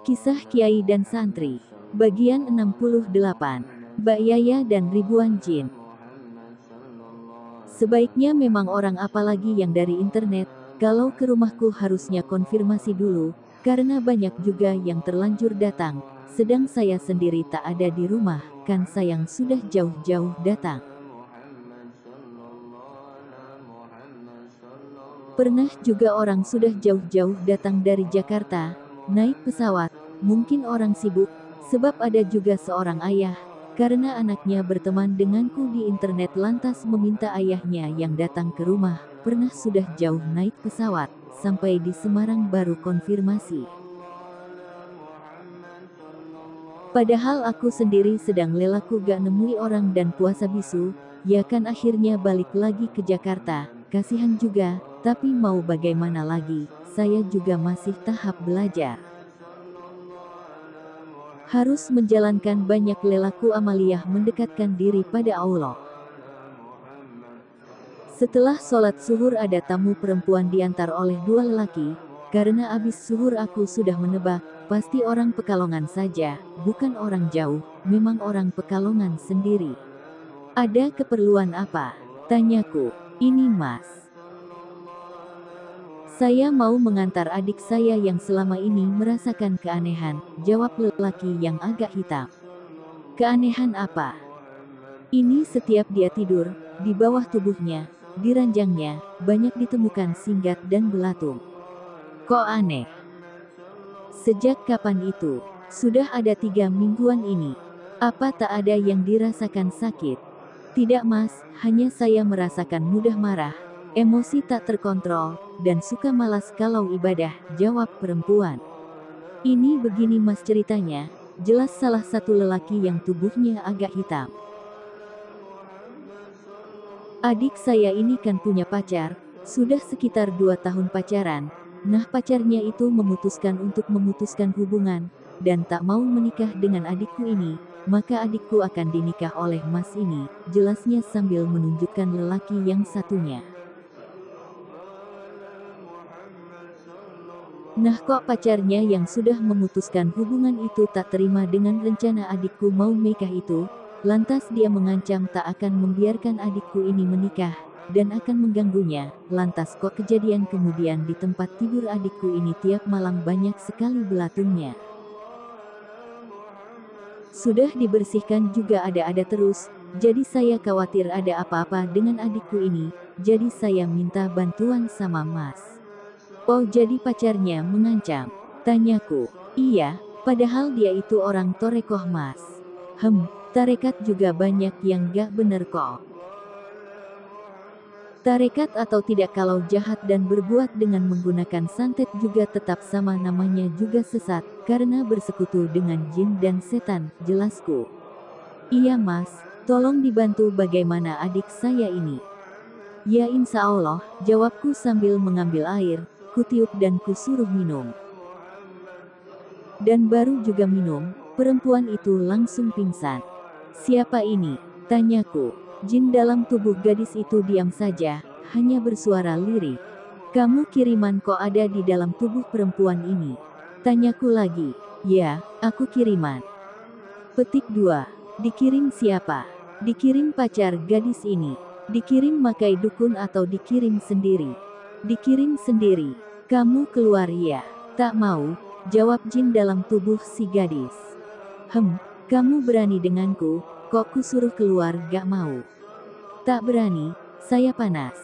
Kisah Kiai dan Santri, bagian 68, Mbak Yaya dan Ribuan Jin. Sebaiknya memang orang apalagi yang dari internet, kalau ke rumahku harusnya konfirmasi dulu, karena banyak juga yang terlanjur datang, sedang saya sendiri tak ada di rumah, kan sayang sudah jauh-jauh datang. Pernah juga orang sudah jauh-jauh datang dari Jakarta, naik pesawat, mungkin orang sibuk, sebab ada juga seorang ayah, karena anaknya berteman denganku di internet lantas meminta ayahnya yang datang ke rumah, pernah sudah jauh naik pesawat, sampai di Semarang baru konfirmasi. Padahal aku sendiri sedang lelaku gak nemui orang dan puasa bisu, ya kan akhirnya balik lagi ke Jakarta, kasihan juga, tapi mau bagaimana lagi, saya juga masih tahap belajar. Harus menjalankan banyak lelaku amaliyah mendekatkan diri pada Allah. Setelah sholat zuhur ada tamu perempuan diantar oleh dua lelaki, karena abis zuhur aku sudah menebak, pasti orang Pekalongan saja, bukan orang jauh, memang orang Pekalongan sendiri. Ada keperluan apa? Tanyaku. Ini mas. Saya mau mengantar adik saya yang selama ini merasakan keanehan, jawab lelaki yang agak hitam. Keanehan apa? Ini setiap dia tidur, di bawah tubuhnya, di ranjangnya, banyak ditemukan singgat dan belatung. Kok aneh? Sejak kapan itu? Sudah ada 3 mingguan ini. Apa tak ada yang dirasakan sakit? Tidak mas, hanya saya merasakan mudah marah, emosi tak terkontrol, dan suka malas kalau ibadah, jawab perempuan. Ini begini mas ceritanya, jelas salah satu lelaki yang tubuhnya agak hitam. Adik saya ini kan punya pacar, sudah sekitar 2 tahun pacaran, nah pacarnya itu memutuskan untuk memutuskan hubungan, dan tak mau menikah dengan adikku ini, maka adikku akan dinikah oleh mas ini, jelasnya sambil menunjukkan lelaki yang satunya. Nah kok pacarnya yang sudah memutuskan hubungan itu tak terima dengan rencana adikku mau menikah itu, lantas dia mengancam tak akan membiarkan adikku ini menikah, dan akan mengganggunya, lantas kok kejadian kemudian di tempat tidur adikku ini tiap malam banyak sekali belatungnya. Sudah dibersihkan juga ada terus, jadi saya khawatir ada apa-apa dengan adikku ini, jadi saya minta bantuan sama mas. Oh jadi pacarnya mengancam? Tanyaku. Iya, padahal dia itu orang torekoh mas. Tarekat juga banyak yang gak bener kok. Tarekat atau tidak kalau jahat dan berbuat dengan menggunakan santet juga tetap sama namanya juga sesat, karena bersekutu dengan jin dan setan, jelasku. Iya mas, tolong dibantu bagaimana adik saya ini. Ya insya Allah, jawabku sambil mengambil air, kutiup dan kusuruh minum. Dan baru juga minum, perempuan itu langsung pingsan. Siapa ini? Tanyaku. Jin dalam tubuh gadis itu diam saja, hanya bersuara lirih. Kamu kiriman kok ada di dalam tubuh perempuan ini? Tanyaku lagi. Ya, aku kiriman. Petik 2. Dikirim siapa? Dikirim pacar gadis ini. Dikirim makai dukun atau dikirim sendiri? Dikirim sendiri. Kamu keluar ya? Tak mau, jawab jin dalam tubuh si gadis. Kamu berani denganku, kok kusuruh keluar gak mau? Tak berani, saya panas.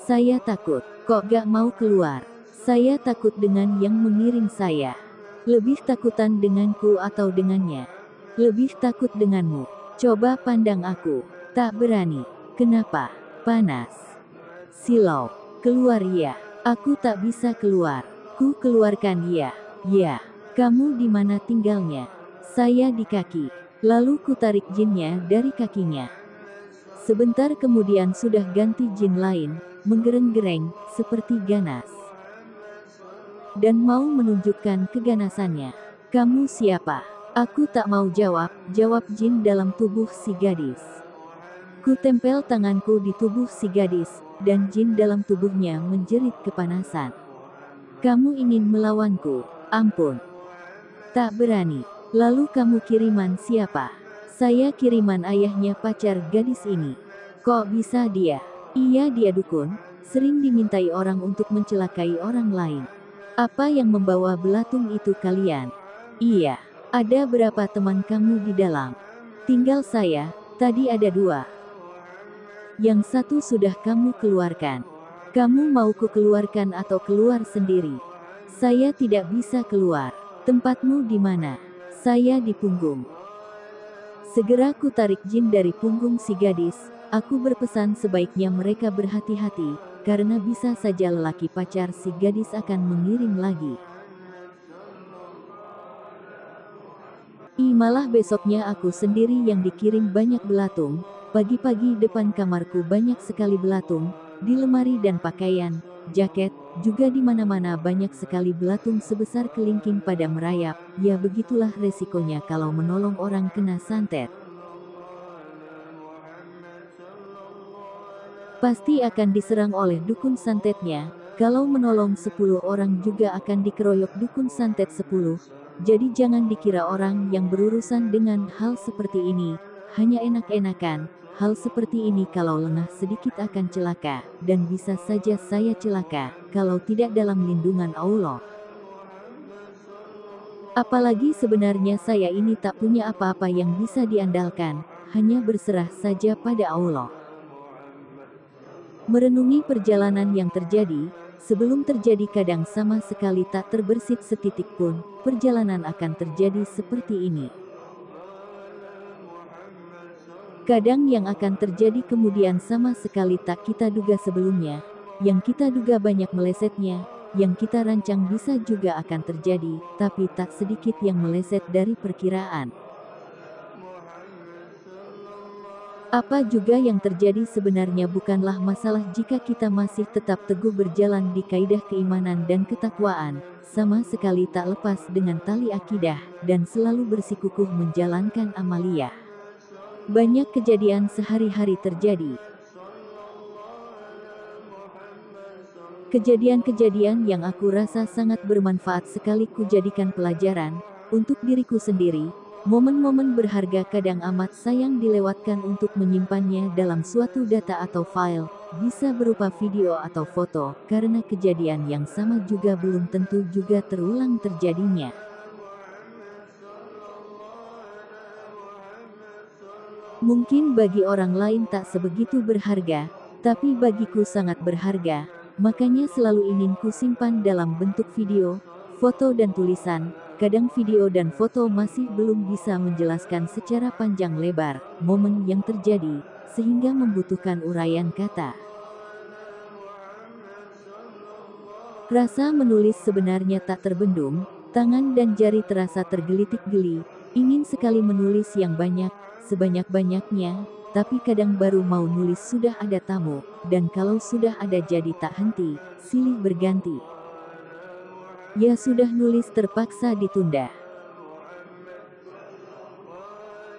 Saya takut, kok gak mau keluar? Saya takut dengan yang mengirim saya. Lebih takutan denganku atau dengannya? Lebih takut denganmu. Coba pandang aku. Tak berani. Kenapa? Panas. Silau. Keluar ya. Aku tak bisa keluar. Ku keluarkan ya. Ya. Kamu di mana tinggalnya? Saya di kaki. Lalu ku tarik jinnya dari kakinya. Sebentar kemudian sudah ganti jin lain, menggereng-gereng, seperti ganas. Dan mau menunjukkan keganasannya. Kamu siapa? Aku tak mau jawab, jawab jin dalam tubuh si gadis. Ku tempel tanganku di tubuh si gadis, dan jin dalam tubuhnya menjerit kepanasan. Kamu ingin melawanku? Ampun. Tak berani. Lalu kamu kiriman siapa? Saya kiriman ayahnya pacar gadis ini. Kok bisa dia? Iya dia dukun, sering dimintai orang untuk mencelakai orang lain. Apa yang membawa belatung itu kalian? Iya. Ada berapa teman kamu di dalam? Tinggal saya, tadi ada 2. Yang satu sudah kamu keluarkan. Kamu mau ku keluarkan atau keluar sendiri? Saya tidak bisa keluar. Tempatmu di mana? Saya di punggung. Segera ku tarik jin dari punggung si gadis. Aku berpesan sebaiknya mereka berhati-hati, karena bisa saja lelaki pacar si gadis akan mengirim lagi. Malah besoknya aku sendiri yang dikirim banyak belatung. Pagi-pagi depan kamarku banyak sekali belatung, di lemari dan pakaian, jaket, juga di mana-mana banyak sekali belatung sebesar kelingking pada merayap. Ya begitulah resikonya kalau menolong orang kena santet. Pasti akan diserang oleh dukun santetnya. Kalau menolong 10 orang juga akan dikeroyok dukun santet 10. Jadi jangan dikira orang yang berurusan dengan hal seperti ini hanya enak-enakan. Hal seperti ini kalau lengah sedikit akan celaka, dan bisa saja saya celaka kalau tidak dalam lindungan Allah. Apalagi sebenarnya saya ini tak punya apa-apa yang bisa diandalkan, hanya berserah saja pada Allah. Merenungi perjalanan yang terjadi, sebelum terjadi kadang sama sekali tak terbersit setitik pun, perjalanan akan terjadi seperti ini. Kadang yang akan terjadi kemudian sama sekali tak kita duga sebelumnya, yang kita duga banyak melesetnya, yang kita rancang bisa juga akan terjadi, tapi tak sedikit yang meleset dari perkiraan. Apa juga yang terjadi sebenarnya bukanlah masalah jika kita masih tetap teguh berjalan di kaidah keimanan dan ketakwaan, sama sekali tak lepas dengan tali akidah, dan selalu bersikukuh menjalankan amaliyah. Banyak kejadian sehari-hari terjadi. Kejadian-kejadian yang aku rasa sangat bermanfaat sekali kujadikan pelajaran, untuk diriku sendiri. Momen-momen berharga kadang amat sayang dilewatkan untuk menyimpannya dalam suatu data atau file, bisa berupa video atau foto, karena kejadian yang sama juga belum tentu juga terulang terjadinya. Mungkin bagi orang lain tak sebegitu berharga, tapi bagiku sangat berharga, makanya selalu ingin ku simpan dalam bentuk video, foto dan tulisan. Kadang video dan foto masih belum bisa menjelaskan secara panjang lebar momen yang terjadi, sehingga membutuhkan uraian kata. Rasa menulis sebenarnya tak terbendung, tangan dan jari terasa tergelitik geli, ingin sekali menulis yang banyak, sebanyak-banyaknya, tapi kadang baru mau nulis sudah ada tamu, dan kalau sudah ada jadi tak henti, silih berganti. Ya sudah nulis terpaksa ditunda.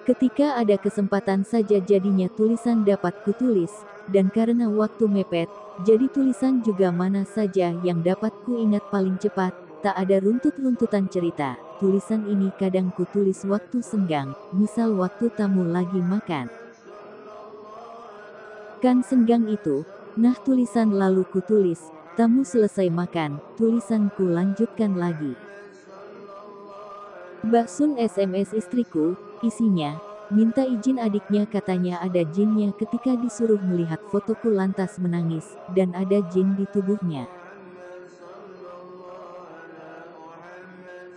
Ketika ada kesempatan saja jadinya tulisan dapat kutulis, dan karena waktu mepet, jadi tulisan juga mana saja yang dapat ku ingat paling cepat, tak ada runtut-runtutan cerita. Tulisan ini kadang kutulis waktu senggang, misal waktu tamu lagi makan. Kan senggang itu, nah tulisan lalu kutulis, tamu selesai makan, tulisan ku lanjutkan lagi. Mbak Sun SMS istriku, isinya, minta izin adiknya katanya ada jinnya ketika disuruh melihat fotoku lantas menangis, dan ada jin di tubuhnya.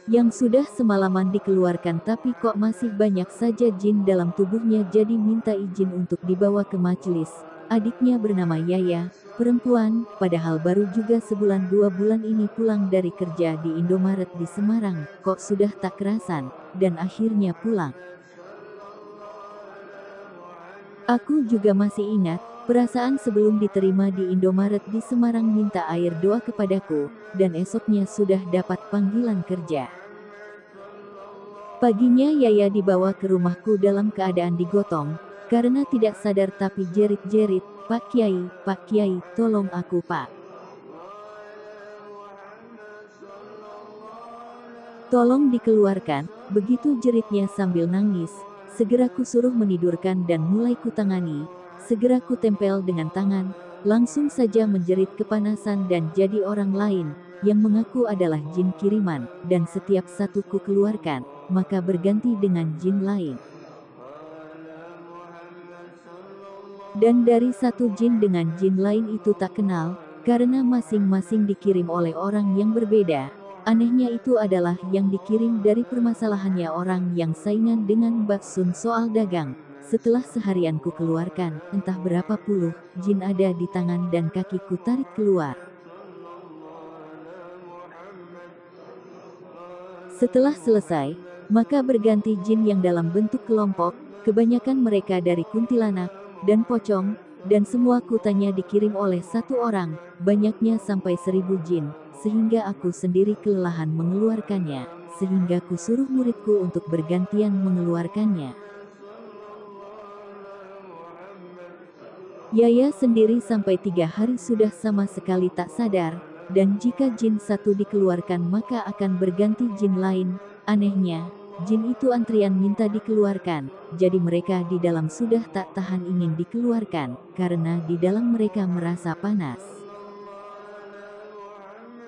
Yang sudah semalaman dikeluarkan tapi kok masih banyak saja jin dalam tubuhnya jadi minta izin untuk dibawa ke majelis. Adiknya bernama Yaya, perempuan, padahal baru juga sebulan 2 bulan ini pulang dari kerja di Indomaret di Semarang, kok sudah tak kerasan, dan akhirnya pulang. Aku juga masih ingat, perasaan sebelum diterima di Indomaret di Semarang minta air doa kepadaku, dan esoknya sudah dapat panggilan kerja. Paginya Yaya dibawa ke rumahku dalam keadaan digotong, karena tidak sadar tapi jerit-jerit, Pak Kiai, tolong aku Pak. Tolong dikeluarkan, begitu jeritnya sambil nangis. Segera kusuruh menidurkan dan mulai kutangani. Segera kutempel dengan tangan, langsung saja menjerit kepanasan dan jadi orang lain, yang mengaku adalah jin kiriman, dan setiap satu ku keluarkan, maka berganti dengan jin lain. Dan dari satu jin dengan jin lain itu tak kenal, karena masing-masing dikirim oleh orang yang berbeda. Anehnya itu adalah yang dikirim dari permasalahannya orang yang saingan dengan Mbak Sun soal dagang. Setelah seharian ku keluarkan, entah berapa puluh jin ada di tangan dan kakiku tarik keluar. Setelah selesai, maka berganti jin yang dalam bentuk kelompok, kebanyakan mereka dari kuntilanak dan pocong, dan semua kutanya dikirim oleh satu orang, banyaknya sampai 1000 jin, sehingga aku sendiri kelelahan mengeluarkannya, sehingga ku suruh muridku untuk bergantian mengeluarkannya. Yaya sendiri sampai 3 hari sudah sama sekali tak sadar, dan jika jin satu dikeluarkan maka akan berganti jin lain. Anehnya, jin itu antrian minta dikeluarkan, jadi mereka di dalam sudah tak tahan ingin dikeluarkan, karena di dalam mereka merasa panas.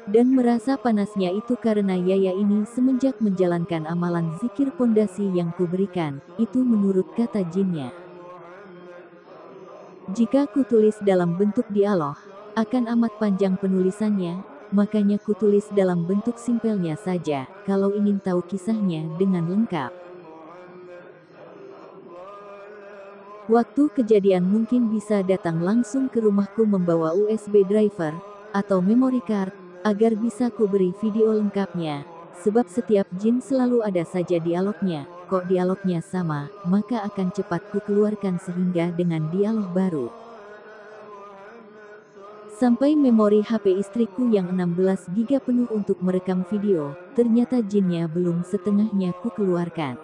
Dan merasa panasnya itu karena Yaya ini semenjak menjalankan amalan zikir pondasi yang kuberikan, itu menurut kata jinnya. Jika kutulis dalam bentuk dialog, akan amat panjang penulisannya, makanya kutulis dalam bentuk simpelnya saja, kalau ingin tahu kisahnya dengan lengkap. Waktu kejadian mungkin bisa datang langsung ke rumahku membawa USB driver, atau memory card, agar bisa ku beri video lengkapnya, sebab setiap jin selalu ada saja dialognya, kok dialognya sama, maka akan cepat ku keluarkan sehingga dengan dialog baru. Sampai memori HP istriku yang 16 GB penuh untuk merekam video, ternyata jinnya belum setengahnya ku keluarkan.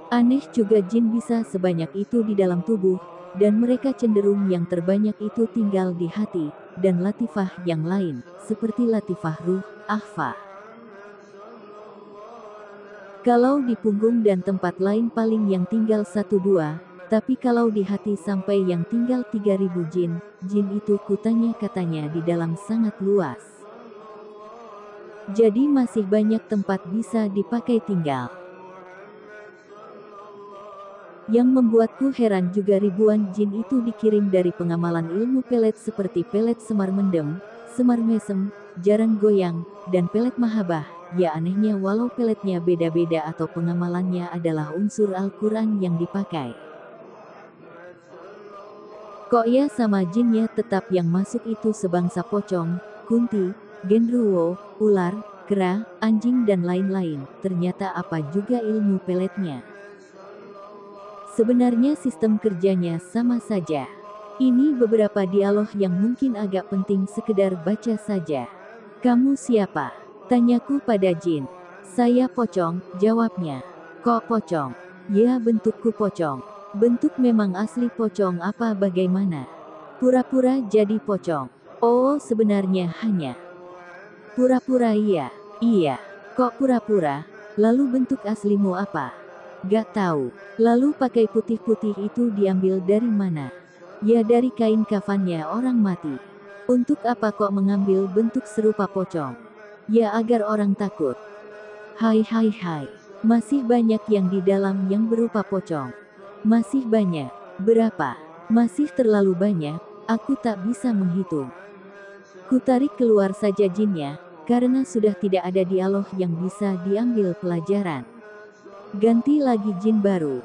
Aneh juga jin bisa sebanyak itu di dalam tubuh, dan mereka cenderung yang terbanyak itu tinggal di hati, dan latifah yang lain, seperti latifah ruh, akhfa. Kalau di punggung dan tempat lain paling yang tinggal 1-2, tapi kalau di hati sampai yang tinggal 3000 jin, jin itu kutanya katanya di dalam sangat luas. Jadi masih banyak tempat bisa dipakai tinggal. Yang membuatku heran juga ribuan jin itu dikirim dari pengamalan ilmu pelet seperti pelet semar mendem, semar mesem, jaran goyang, dan pelet mahabah. Ya anehnya walau peletnya beda-beda atau pengamalannya adalah unsur Al-Quran yang dipakai. Kok ya sama jinnya tetap yang masuk itu sebangsa pocong, kunti, genderuwo, ular, kera, anjing dan lain-lain. Ternyata apa juga ilmu peletnya. Sebenarnya sistem kerjanya sama saja. Ini beberapa dialog yang mungkin agak penting sekedar baca saja. Kamu siapa? Tanyaku pada jin. Saya pocong, jawabnya. Kok pocong? Ya bentukku pocong. Bentuk memang asli pocong apa bagaimana? Pura-pura jadi pocong. Oh sebenarnya hanya pura-pura iya. Iya. Kok pura-pura? Lalu bentuk aslimu apa? Gak tahu. Lalu pakai putih-putih itu diambil dari mana? Ya dari kain kafannya orang mati. Untuk apa kok mengambil bentuk serupa pocong? Ya agar orang takut. Hai. Masih banyak yang di dalam yang berupa pocong. Masih banyak. Berapa? Masih terlalu banyak, aku tak bisa menghitung. Kutarik keluar saja jinnya, karena sudah tidak ada dialog yang bisa diambil pelajaran. Ganti lagi jin baru.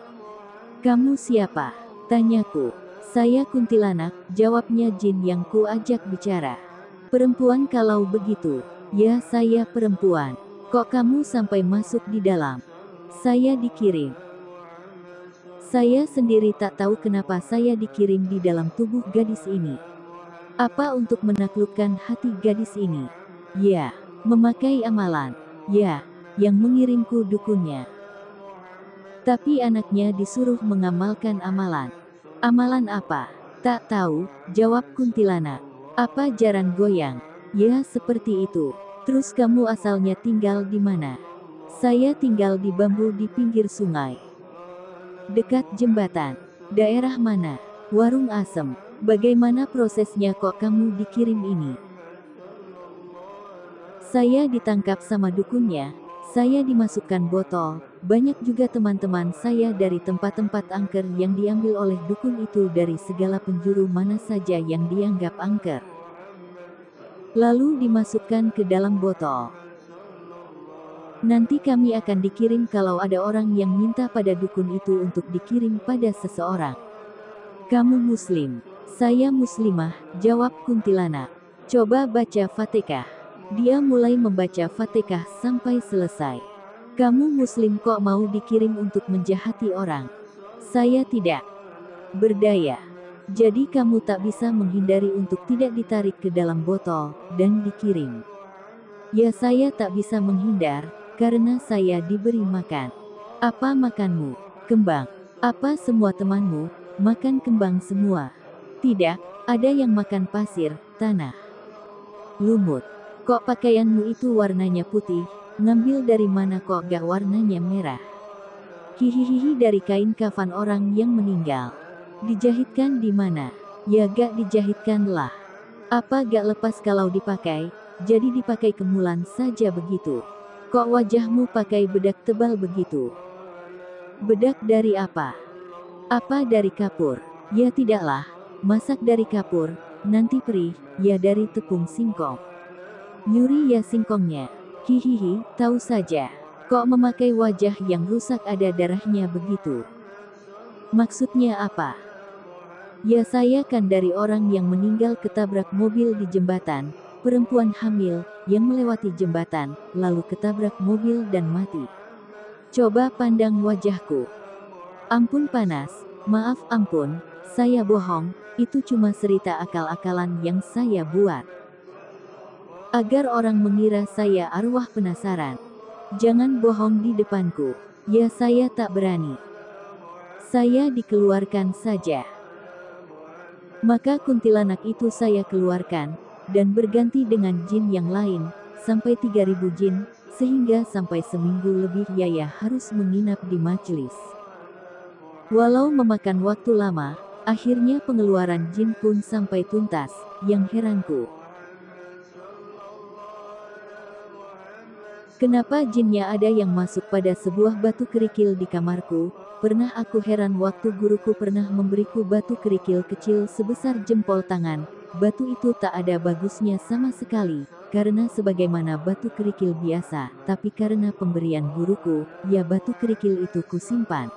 Kamu siapa? Tanyaku. Saya kuntilanak, jawabnya jin yang ku ajak bicara. Perempuan kalau begitu. Ya saya perempuan. Kok kamu sampai masuk di dalam? Saya dikirim. Saya sendiri tak tahu kenapa saya dikirim di dalam tubuh gadis ini. Apa untuk menaklukkan hati gadis ini? Ya, memakai amalan. Ya, yang mengirimku dukunnya. Tapi anaknya disuruh mengamalkan amalan. Amalan apa? Tak tahu, jawab kuntilanak. Apa jaran goyang? Ya seperti itu. Terus kamu asalnya tinggal di mana? Saya tinggal di bambu di pinggir sungai. Dekat jembatan. Daerah mana? Warung Asem. Bagaimana prosesnya kok kamu dikirim ini? Saya ditangkap sama dukunnya. Saya dimasukkan botol. Banyak juga teman-teman saya dari tempat-tempat angker yang diambil oleh dukun itu dari segala penjuru mana saja yang dianggap angker. Lalu dimasukkan ke dalam botol. Nanti kami akan dikirim kalau ada orang yang minta pada dukun itu untuk dikirim pada seseorang. Kamu muslim? Saya muslimah, jawab kuntilanak. Coba baca Fatihah. Dia mulai membaca Fatihah sampai selesai. Kamu muslim kok mau dikirim untuk menjahati orang? Saya tidak berdaya. Jadi kamu tak bisa menghindari untuk tidak ditarik ke dalam botol, dan dikirim. Ya saya tak bisa menghindar, karena saya diberi makan. Apa makanmu? Kembang. Apa semua temanmu makan kembang semua? Tidak, ada yang makan pasir, tanah, lumut. Kok pakaianmu itu warnanya putih? Ngambil dari mana kok gak warnanya merah? Hihihihi, dari kain kafan orang yang meninggal. Dijahitkan di mana? Ya gak dijahitkan lah. Apa gak lepas kalau dipakai? Jadi dipakai kemulan saja begitu. Kok wajahmu pakai bedak tebal begitu? Bedak dari apa? Apa dari kapur? Ya tidaklah. Masak dari kapur, nanti perih, ya dari tepung singkong. Nyuri ya singkongnya. Hihihi, tahu saja. Kok memakai wajah yang rusak ada darahnya begitu? Maksudnya apa? Ya saya kan dari orang yang meninggal ketabrak mobil di jembatan, perempuan hamil, yang melewati jembatan, lalu ketabrak mobil dan mati. Coba pandang wajahku. Ampun panas, maaf ampun, saya bohong, itu cuma cerita akal-akalan yang saya buat. Agar orang mengira saya arwah penasaran. Jangan bohong di depanku, ya saya tak berani. Saya dikeluarkan saja. Maka kuntilanak itu saya keluarkan, dan berganti dengan jin yang lain, sampai 3000 jin, sehingga sampai seminggu lebih Yaya harus menginap di majelis. Walau memakan waktu lama, akhirnya pengeluaran jin pun sampai tuntas. Yang heranku, kenapa jinnya ada yang masuk pada sebuah batu kerikil di kamarku? Pernah aku heran waktu guruku pernah memberiku batu kerikil kecil sebesar jempol tangan. Batu itu tak ada bagusnya sama sekali, karena sebagaimana batu kerikil biasa, tapi karena pemberian guruku, ya batu kerikil itu kusimpan.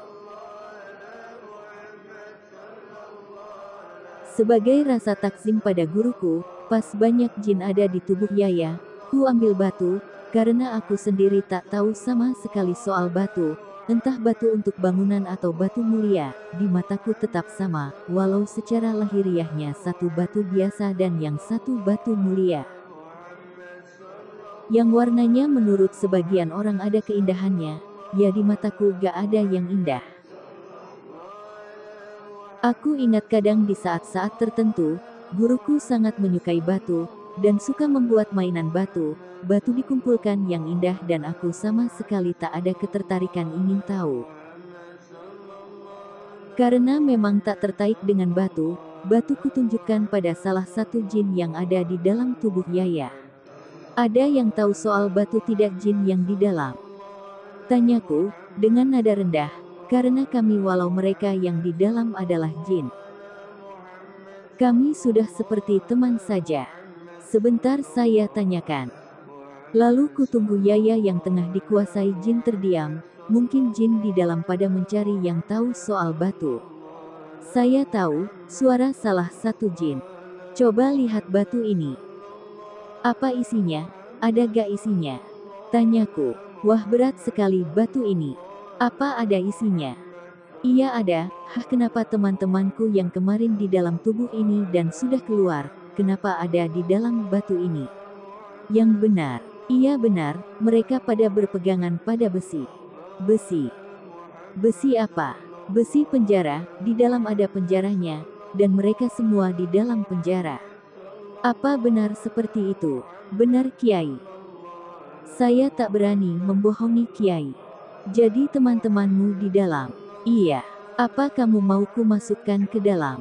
Sebagai rasa takzim pada guruku, pas banyak jin ada di tubuh Yaya, ku ambil batu, karena aku sendiri tak tahu sama sekali soal batu. Entah batu untuk bangunan atau batu mulia, di mataku tetap sama, walau secara lahiriahnya satu batu biasa dan yang satu batu mulia. Yang warnanya menurut sebagian orang ada keindahannya, ya di mataku gak ada yang indah. Aku ingat kadang di saat-saat tertentu, guruku sangat menyukai batu, dan suka membuat mainan batu. Batu dikumpulkan yang indah dan aku sama sekali tak ada ketertarikan ingin tahu. Karena memang tak tertarik dengan batu, batu kutunjukkan pada salah satu jin yang ada di dalam tubuh Yaya. Ada yang tahu soal batu tidak jin yang di dalam? Tanyaku, dengan nada rendah, karena kami walau mereka yang di dalam adalah jin. Kami sudah seperti teman saja. Sebentar saya tanyakan. Lalu kutunggu Yaya yang tengah dikuasai jin terdiam, mungkin jin di dalam pada mencari yang tahu soal batu. Saya tahu, suara salah satu jin. Coba lihat batu ini. Apa isinya? Ada gak isinya? Tanyaku. Wah berat sekali batu ini. Apa ada isinya? Iya ada. Kenapa teman-temanku yang kemarin di dalam tubuh ini dan sudah keluar, kenapa ada di dalam batu ini? Yang benar. Iya benar, mereka pada berpegangan pada besi. Besi. Besi apa? Besi penjara, di dalam ada penjaranya, dan mereka semua di dalam penjara. Apa benar seperti itu? Benar Kiai. Saya tak berani membohongi Kiai. Jadi teman-temanmu di dalam? Iya. Apa kamu mau ku masukkan ke dalam?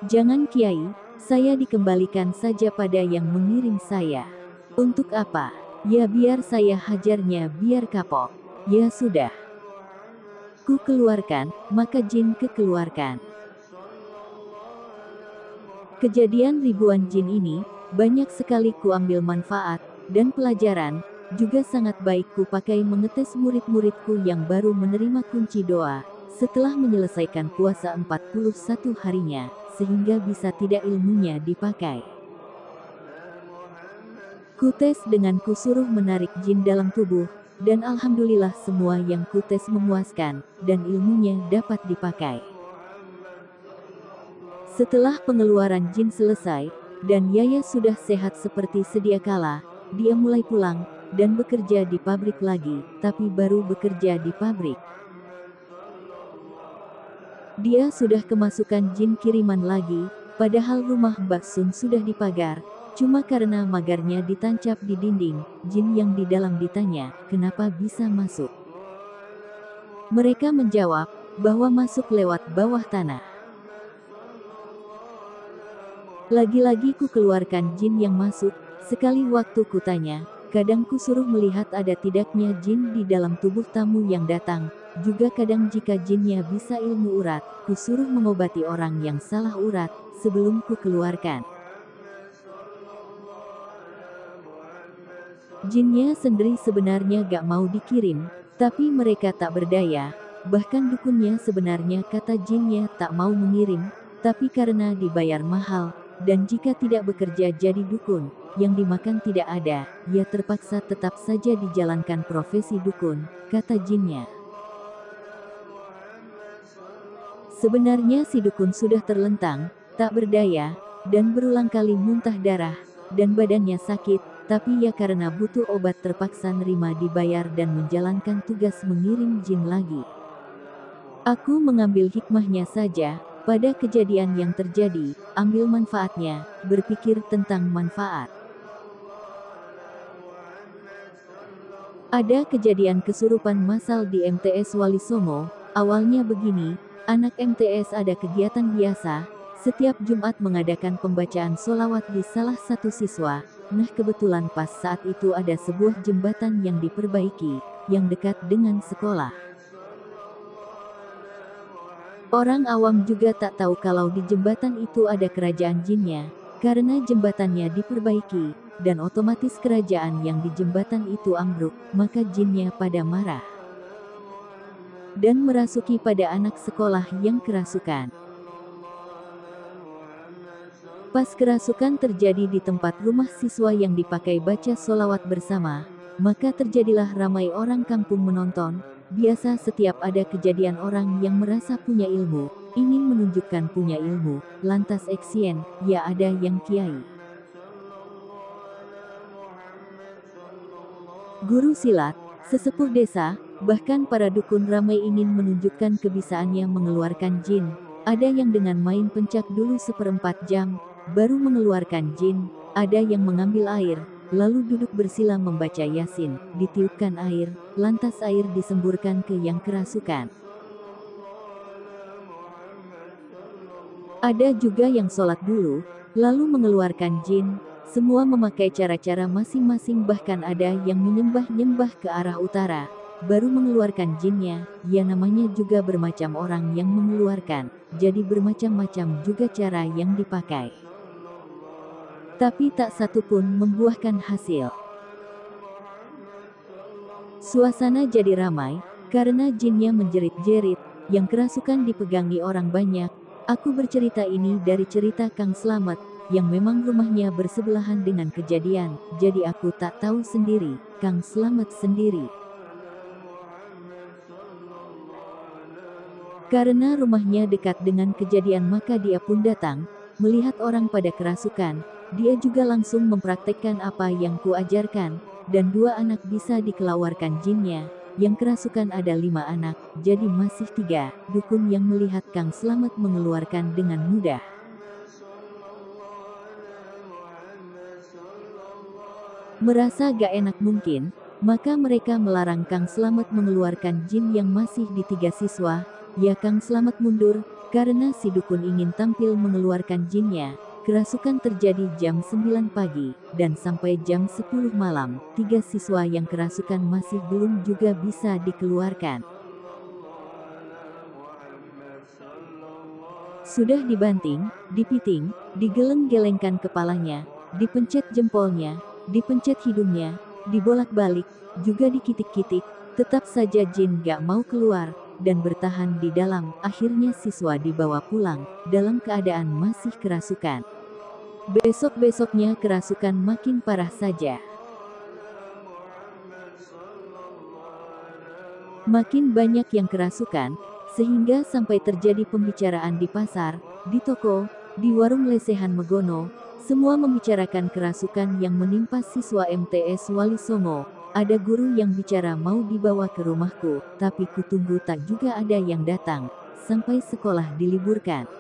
Jangan Kiai, saya dikembalikan saja pada yang mengiring saya. Untuk apa? Ya biar saya hajarnya biar kapok. Ya sudah. Ku keluarkan, maka jin kekeluarkan. Kejadian ribuan jin ini, banyak sekali ku ambil manfaat, dan pelajaran, juga sangat baik ku pakai mengetes murid-muridku yang baru menerima kunci doa, setelah menyelesaikan puasa 41 harinya, sehingga bisa tidak ilmunya dipakai. Kutes dengan kusuruh menarik jin dalam tubuh, dan alhamdulillah semua yang kutes memuaskan, dan ilmunya dapat dipakai. Setelah pengeluaran jin selesai, dan Yaya sudah sehat seperti sedia kala, dia mulai pulang, dan bekerja di pabrik lagi, tapi baru bekerja di pabrik. Dia sudah kemasukan jin kiriman lagi, padahal rumah Mbak Sun sudah dipagar, cuma karena magarnya ditancap di dinding, jin yang di dalam ditanya, kenapa bisa masuk. Mereka menjawab, bahwa masuk lewat bawah tanah. Lagi-lagi ku keluarkan jin yang masuk, sekali waktu ku tanya, kadang ku suruh melihat ada tidaknya jin di dalam tubuh tamu yang datang, juga kadang jika jinnya bisa ilmu urat, ku suruh mengobati orang yang salah urat, sebelum ku keluarkan. Jinnya sendiri sebenarnya gak mau dikirim, tapi mereka tak berdaya, bahkan dukunnya sebenarnya kata jinnya tak mau mengirim, tapi karena dibayar mahal, dan jika tidak bekerja jadi dukun, yang dimakan tidak ada, ya terpaksa tetap saja dijalankan profesi dukun, kata jinnya. Sebenarnya si dukun sudah terlentang, tak berdaya, dan berulang kali muntah darah, dan badannya sakit, tapi ya karena butuh obat terpaksa nerima dibayar dan menjalankan tugas mengirim jin lagi. Aku mengambil hikmahnya saja, pada kejadian yang terjadi, ambil manfaatnya, berpikir tentang manfaat. Ada kejadian kesurupan massal di MTS Wali Songo, awalnya begini, anak MTS ada kegiatan biasa, setiap Jumat mengadakan pembacaan sholawat di salah satu siswa, nah kebetulan pas saat itu ada sebuah jembatan yang diperbaiki, yang dekat dengan sekolah. Orang awam juga tak tahu kalau di jembatan itu ada kerajaan jinnya, karena jembatannya diperbaiki, dan otomatis kerajaan yang di jembatan itu ambruk, maka jinnya pada marah. Dan merasuki pada anak sekolah yang kerasukan. Pas kerasukan terjadi di tempat rumah siswa yang dipakai baca sholawat bersama, maka terjadilah ramai orang kampung menonton. Biasa setiap ada kejadian orang yang merasa punya ilmu, ingin menunjukkan punya ilmu, lantas eksien, ya ada yang kiai. Guru silat, sesepuh desa, bahkan para dukun ramai ingin menunjukkan kebisaannya mengeluarkan jin. Ada yang dengan main pencak dulu 1/4 jam, baru mengeluarkan jin, ada yang mengambil air, lalu duduk bersila membaca Yasin, ditiupkan air, lantas air disemburkan ke yang kerasukan. Ada juga yang sholat dulu, lalu mengeluarkan jin, semua memakai cara-cara masing-masing bahkan ada yang menyembah-nyembah ke arah utara, baru mengeluarkan jinnya, ya namanya juga bermacam orang yang mengeluarkan, jadi bermacam-macam juga cara yang dipakai. Tapi tak satu pun membuahkan hasil. Suasana jadi ramai, karena jinnya menjerit-jerit, yang kerasukan dipegangi orang banyak. Aku bercerita ini dari cerita Kang Slamet, yang memang rumahnya bersebelahan dengan kejadian, jadi aku tak tahu sendiri, Kang Slamet sendiri. Karena rumahnya dekat dengan kejadian maka dia pun datang, melihat orang pada kerasukan, dia juga langsung mempraktekkan apa yang kuajarkan, dan 2 anak bisa dikeluarkan jinnya, yang kerasukan ada 5 anak, jadi masih 3, dukun yang melihat Kang Slamet mengeluarkan dengan mudah. Merasa gak enak mungkin, Maka mereka melarang Kang Slamet mengeluarkan jin yang masih di 3 siswa. Ya Kang Slamet mundur, karena si dukun ingin tampil mengeluarkan jinnya. Kerasukan terjadi jam 9 pagi, dan sampai jam 10 malam, 3 siswa yang kerasukan masih belum juga bisa dikeluarkan. Sudah dibanting, dipiting, digeleng-gelengkan kepalanya, dipencet jempolnya, dipencet hidungnya, dibolak-balik, juga dikitik-kitik, tetap saja jin gak mau keluar, dan bertahan di dalam. Akhirnya siswa dibawa pulang, dalam keadaan masih kerasukan. Besok-besoknya kerasukan makin parah saja. Makin banyak yang kerasukan, sehingga sampai terjadi pembicaraan di pasar, di toko, di warung lesehan Megono, semua membicarakan kerasukan yang menimpa siswa MTS Wali Songo. Ada guru yang bicara mau dibawa ke rumahku, tapi kutunggu tak juga ada yang datang, sampai sekolah diliburkan.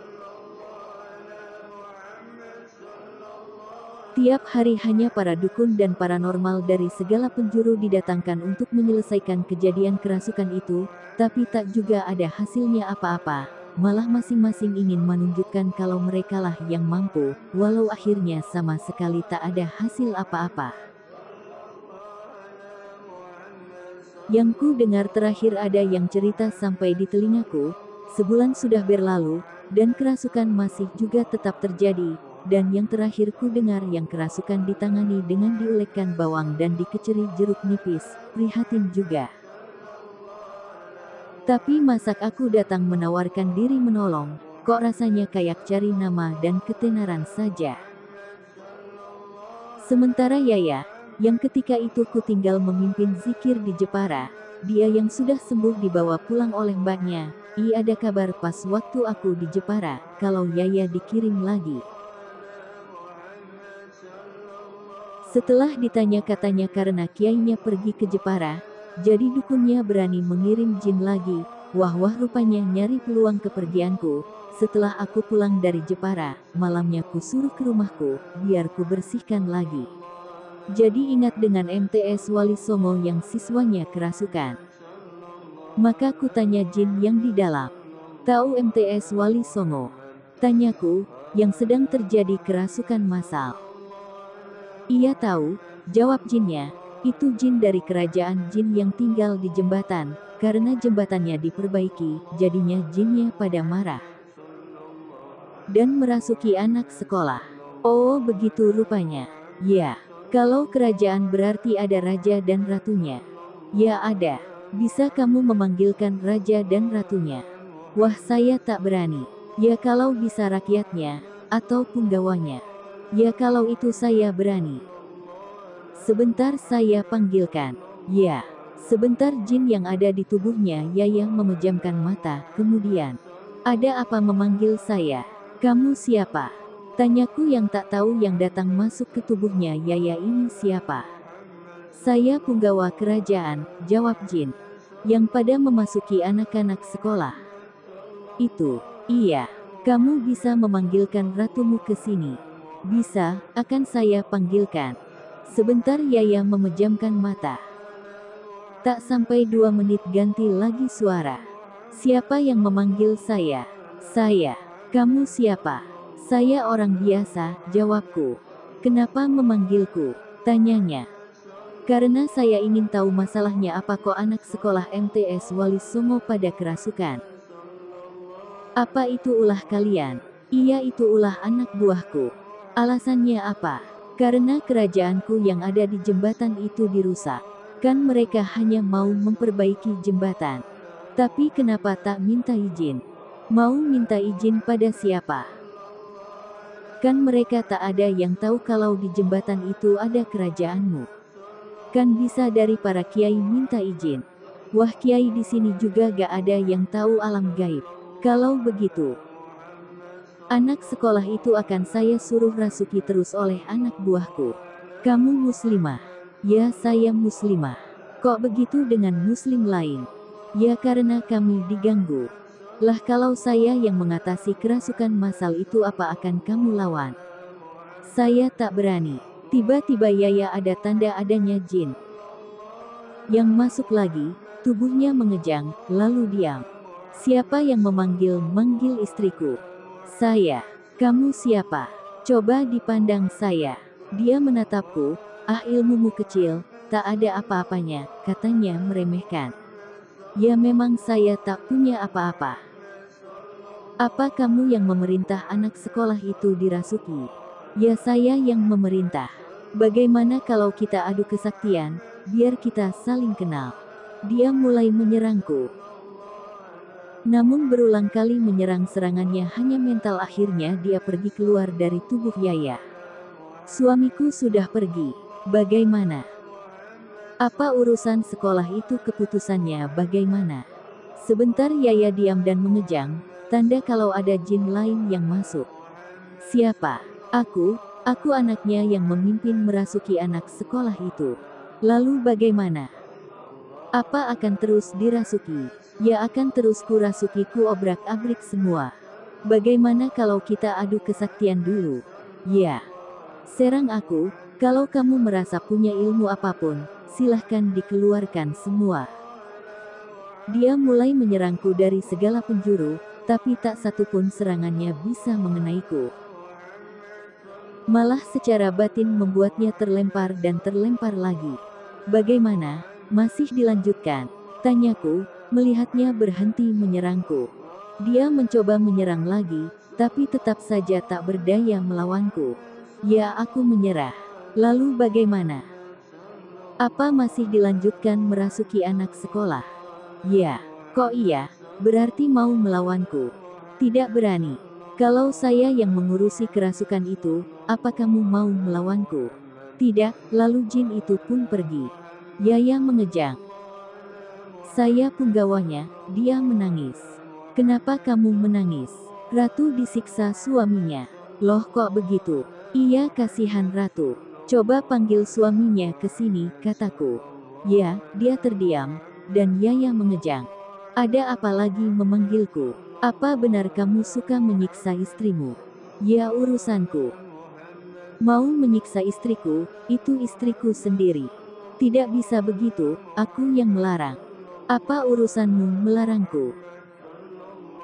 Tiap hari hanya para dukun dan paranormal dari segala penjuru didatangkan untuk menyelesaikan kejadian kerasukan itu, tapi tak juga ada hasilnya apa-apa. Malah masing-masing ingin menunjukkan kalau merekalah yang mampu, walau akhirnya sama sekali tak ada hasil apa-apa. Yang ku dengar terakhir ada yang cerita sampai di telingaku, sebulan sudah berlalu, dan kerasukan masih juga tetap terjadi. Dan yang terakhir ku dengar yang kerasukan ditangani dengan diulekkan bawang dan dikeceri jeruk nipis, prihatin juga. Tapi masak aku datang menawarkan diri menolong, kok rasanya kayak cari nama dan ketenaran saja. Sementara Yaya, yang ketika itu ku tinggal memimpin zikir di Jepara, dia yang sudah sembuh dibawa pulang oleh mbaknya. Ada kabar pas waktu aku di Jepara, kalau Yaya dikirim lagi. Setelah ditanya katanya karena kiainya pergi ke Jepara, jadi dukunnya berani mengirim jin lagi. Wah rupanya nyari peluang kepergianku. Setelah aku pulang dari Jepara, malamnya ku suruh ke rumahku, biar ku bersihkan lagi. Jadi ingat dengan MTS Wali Songo yang siswanya kerasukan. Maka ku tanya jin yang di dalam. Tahu MTS Wali Songo? Tanyaku, yang sedang terjadi kerasukan massal. Ia tahu, jawab jinnya, itu jin dari kerajaan jin yang tinggal di jembatan, karena jembatannya diperbaiki, jadinya jinnya pada marah. Dan merasuki anak sekolah. Oh begitu rupanya. Ya, kalau kerajaan berarti ada raja dan ratunya. Ya ada, bisa kamu memanggilkan raja dan ratunya. Wah saya tak berani. Ya kalau bisa rakyatnya, atau punggawanya. Ya kalau itu saya berani. Sebentar saya panggilkan. Ya, sebentar jin yang ada di tubuhnya Yaya memejamkan mata, kemudian. Ada apa memanggil saya? Kamu siapa? Tanyaku yang tak tahu yang datang masuk ke tubuhnya Yaya ini siapa? Saya punggawa kerajaan, jawab jin. Yang pada memasuki anak-anak sekolah. Itu, iya. Kamu bisa memanggilkan ratumu ke sini. Bisa, akan saya panggilkan. Sebentar Yaya memejamkan mata. Tak sampai 2 menit ganti lagi suara. Siapa yang memanggil saya? Saya. Kamu siapa? Saya orang biasa, jawabku. Kenapa memanggilku? Tanyanya. Karena saya ingin tahu masalahnya apa kok anak sekolah MTS Wali Songo pada kerasukan. Apa itu ulah kalian? Iya itu ulah anak buahku. Alasannya apa? Karena kerajaanku yang ada di jembatan itu dirusak. Kan mereka hanya mau memperbaiki jembatan. Tapi kenapa tak minta izin? Mau minta izin pada siapa? Kan mereka tak ada yang tahu kalau di jembatan itu ada kerajaanmu. Kan bisa dari para kiai minta izin. Wah kiai di sini juga gak ada yang tahu alam gaib. Kalau begitu, anak sekolah itu akan saya suruh rasuki terus oleh anak buahku. Kamu muslimah? Ya saya muslimah. Kok begitu dengan muslim lain? Ya karena kami diganggu. Lah kalau saya yang mengatasi kerasukan massal itu apa akan kamu lawan? Saya tak berani. Tiba-tiba Yaya ada tanda adanya jin. Yang masuk lagi, tubuhnya mengejang, lalu diam. Siapa yang memanggil istriku? Saya. Kamu siapa? Coba dipandang saya. Dia menatapku, ah ilmumu kecil, tak ada apa-apanya, katanya meremehkan. Ya memang saya tak punya apa-apa. Apa kamu yang memerintah anak sekolah itu dirasuki? Ya saya yang memerintah. Bagaimana kalau kita adu kesaktian, biar kita saling kenal. Dia mulai menyerangku. Namun berulang kali menyerang serangannya hanya mental, akhirnya dia pergi keluar dari tubuh Yaya. Suamiku sudah pergi. Bagaimana? Apa urusan sekolah itu, keputusannya bagaimana? Sebentar Yaya diam dan mengejang, tanda kalau ada jin lain yang masuk. Siapa? Aku anaknya yang memimpin merasuki anak sekolah itu. Lalu bagaimana? Apa akan terus dirasuki? Ya akan terus kurasuki, ku obrak-abrik semua. Bagaimana kalau kita adu kesaktian dulu? Ya. Serang aku, kalau kamu merasa punya ilmu apapun, silahkan dikeluarkan semua. Dia mulai menyerangku dari segala penjuru, tapi tak satu pun serangannya bisa mengenaiku. Malah secara batin membuatnya terlempar dan terlempar lagi. Bagaimana? Masih dilanjutkan? Tanyaku, melihatnya berhenti menyerangku. Dia mencoba menyerang lagi, tapi tetap saja tak berdaya melawanku. Ya aku menyerah. Lalu bagaimana? Apa masih dilanjutkan merasuki anak sekolah? Ya, kok iya? Berarti mau melawanku? Tidak berani. Kalau saya yang mengurusi kerasukan itu, apa kamu mau melawanku? Tidak, lalu jin itu pun pergi. Yaya mengejang. Saya punggawanya, dia menangis. Kenapa kamu menangis? Ratu disiksa suaminya. Loh kok begitu? Iya kasihan Ratu. Coba panggil suaminya ke sini, kataku. Ya, dia terdiam, dan Yaya mengejang. Ada apa lagi memanggilku? Apa benar kamu suka menyiksa istrimu? Ya urusanku. Mau menyiksa istriku, itu istriku sendiri. Tidak bisa begitu, aku yang melarang. Apa urusanmu melarangku?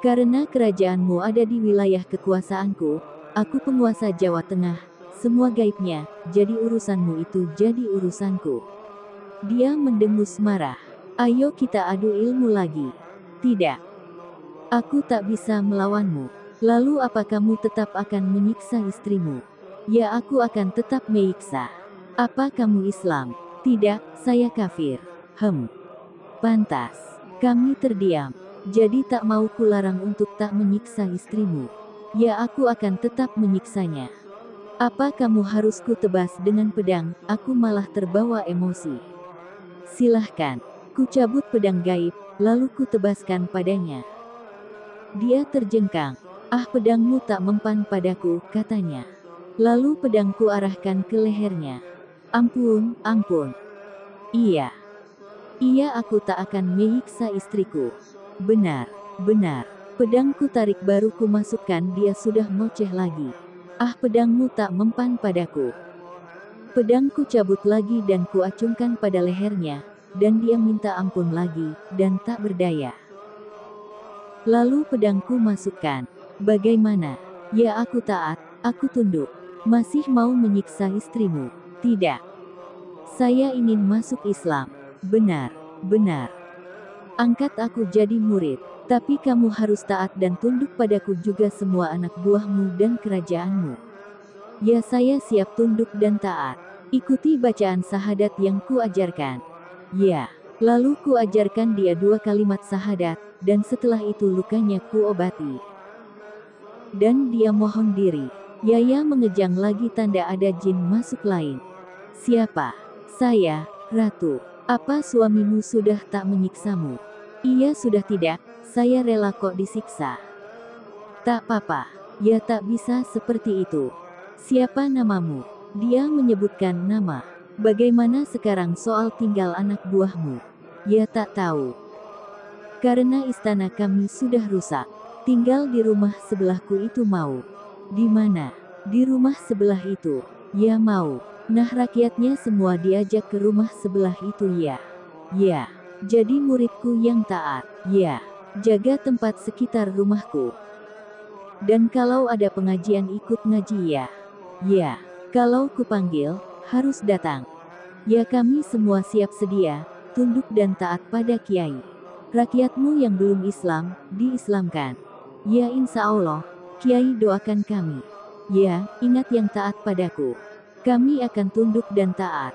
Karena kerajaanmu ada di wilayah kekuasaanku, aku penguasa Jawa Tengah, semua gaibnya, jadi urusanmu itu jadi urusanku. Dia mendengus marah. Ayo kita adu ilmu lagi. Tidak. Aku tak bisa melawanmu. Lalu apa kamu tetap akan menyiksa istrimu? Ya aku akan tetap menyiksa. Apa kamu Islam? Tidak, saya kafir. Pantas. Kami terdiam. Jadi tak mau kularang untuk tak menyiksa istrimu. Ya aku akan tetap menyiksanya. Apa kamu harus ku tebas dengan pedang? Aku malah terbawa emosi. Silahkan. Ku cabut pedang gaib, lalu ku tebaskan padanya. Dia terjengkang. Ah pedangmu tak mempan padaku, katanya. Lalu pedangku arahkan ke lehernya. Ampun, ampun. Iya. Iya aku tak akan menyiksa istriku. Benar, benar. Pedangku tarik baru ku masukkan, dia sudah ngoceh lagi. Ah pedangmu tak mempan padaku. Pedangku cabut lagi dan ku acungkan pada lehernya, dan dia minta ampun lagi, dan tak berdaya. Lalu pedangku masukkan. Bagaimana? Ya aku taat, aku tunduk. Masih mau menyiksa istrimu? Tidak. Saya ingin masuk Islam. Benar, benar. Angkat aku jadi murid, tapi kamu harus taat dan tunduk padaku juga semua anak buahmu dan kerajaanmu. Ya saya siap tunduk dan taat. Ikuti bacaan syahadat yang kuajarkan. Ya, lalu kuajarkan dia 2 kalimat syahadat, dan setelah itu lukanya kuobati. Dan dia mohon diri. Yaya mengejang lagi, tanda ada jin masuk lain. Siapa? Saya, Ratu. Apa suamimu sudah tak menyiksamu? Iya sudah tidak, saya rela kok disiksa. Tak apa-apa. Ya tak bisa seperti itu. Siapa namamu? Dia menyebutkan nama. Bagaimana sekarang soal tinggal anak buahmu? Ya tak tahu. Karena istana kami sudah rusak. Tinggal di rumah sebelahku itu mau. Di mana? Di rumah sebelah itu. Ya mau. Nah rakyatnya semua diajak ke rumah sebelah itu ya. Ya. Jadi muridku yang taat. Ya. Jaga tempat sekitar rumahku. Dan kalau ada pengajian ikut ngaji ya. Ya. Kalau kupanggil, harus datang. Ya kami semua siap sedia, tunduk dan taat pada kiai. Rakyatmu yang belum Islam, diislamkan. Ya insya Allah, kiai doakan kami. Ya, ingat yang taat padaku. Kami akan tunduk dan taat.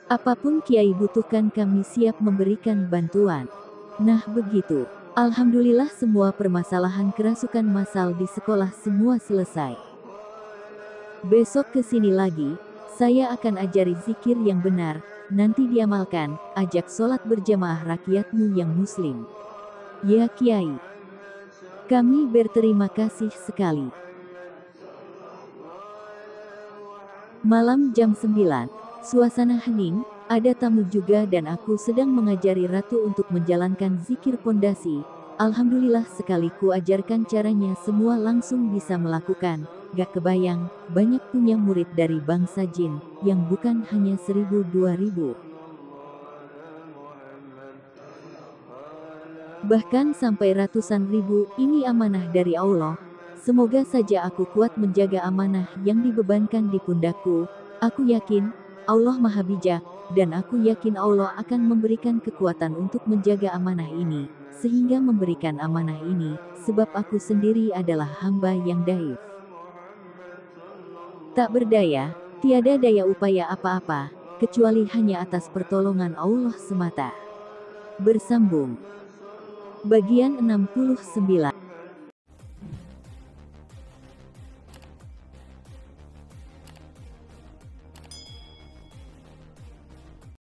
Apapun kiai butuhkan kami siap memberikan bantuan. Nah begitu. Alhamdulillah semua permasalahan kerasukan massal di sekolah semua selesai. Besok ke sini lagi, saya akan ajari zikir yang benar, nanti diamalkan, ajak sholat berjamaah rakyatmu yang muslim. Ya Kiai. Kami berterima kasih sekali. Malam jam 9, suasana hening, ada tamu juga dan aku sedang mengajari Ratu untuk menjalankan zikir pondasi. Alhamdulillah sekali ku ajarkan caranya semua langsung bisa melakukan. Gak kebayang, banyak punya murid dari bangsa jin, yang bukan hanya 1000-2000. Bahkan sampai ratusan ribu, ini amanah dari Allah. Semoga saja aku kuat menjaga amanah yang dibebankan di pundakku. Aku yakin, Allah Maha Bijak, dan aku yakin Allah akan memberikan kekuatan untuk menjaga amanah ini, sehingga memberikan amanah ini, sebab aku sendiri adalah hamba yang dhaif. Tak berdaya, tiada daya upaya apa-apa, kecuali hanya atas pertolongan Allah semata. Bersambung. Bagian 69.